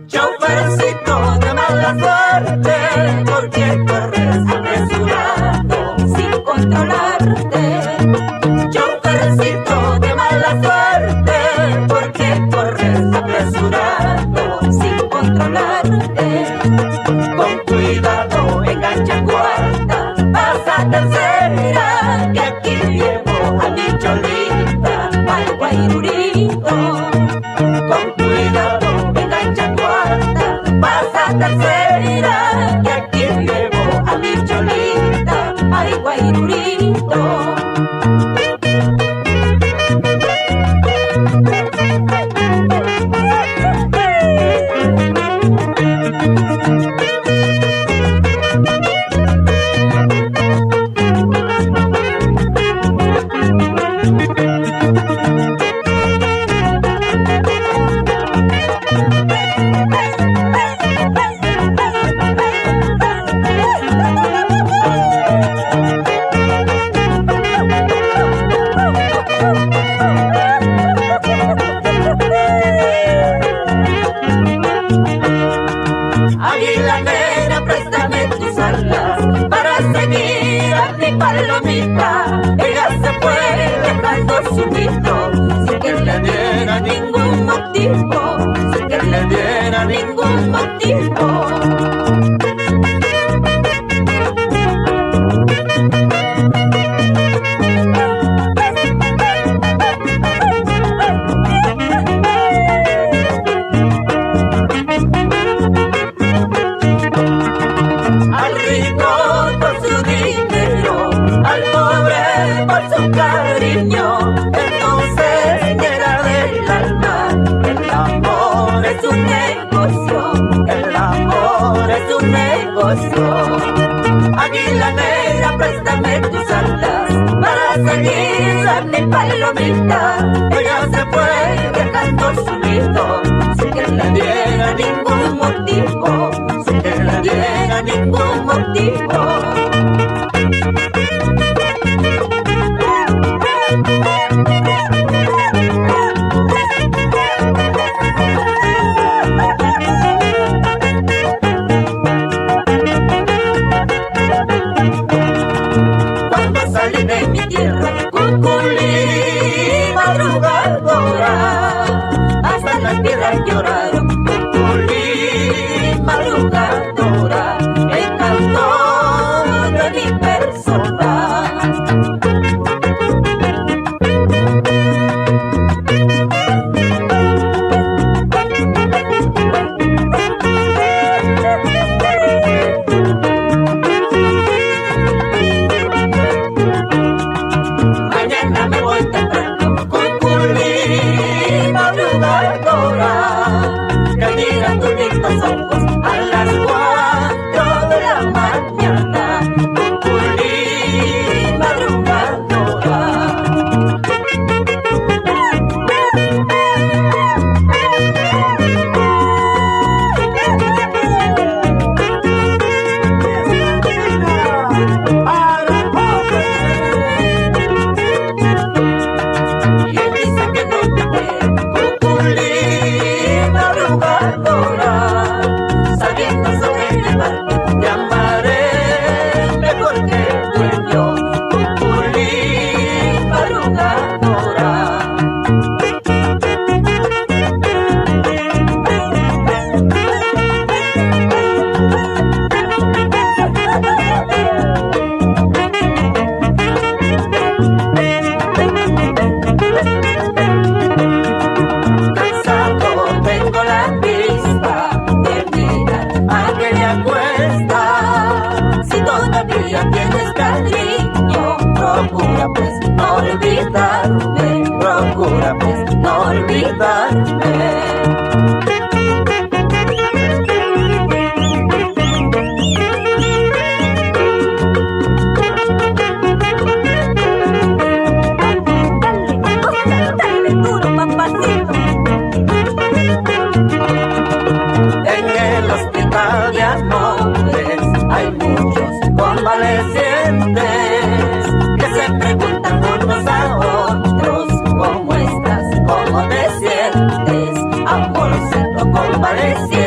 Chofercito de mala suerte, ¿por qué corres apresurado sin controlarte? Chofercito de mala suerte, ¿por qué corres apresurado sin controlarte? Con cuidado engancha cuarta, pasa tercera, que aquí llevo a mi cholita al guairurito. Con cuidado engancha cuarta, pasa tercera, que aquí llevo a mi cholita al guairurito. Águila negra, préstame tus alas para seguir a mi palomita. Ella se fue dejando su grito sin que le diera ningún motivo, sin que le diera ningún motivo. Cariño, entonces era del alma. El amor es un negocio, el amor es un negocio. Águila negra, préstame tus alas para seguir a mi palomita. Ella se fue dejando su nido sin que le diera ningún motivo, sin que le diera ningún motivo. Cuando salí de mi tierra, Cuculí, madrugadora, hasta las piedras lloraron. Cuculí, madrugadora, el cantor de mi persona. Mañana me voy temprano, Cuculí, madrugadora, que mira tus lindos ojos a las 4 de la mañana. Cuculí, madrugadora. Y él dice que no te quiere, Cuculí, madrugadora, sabiendo sobre el barco te amaré mejor que el dueño. Cuculí, madrugadora. Cansado tengo la vista de mirar aquella cuesta. Si todavía tienes cariño, procura pues no olvidarme, procura pues no olvidarme. Dale duro, papacito. En el hospital de amores convalecientes que se preguntan unos a otros cómo estás, cómo te sientes, amorcito convaleciente.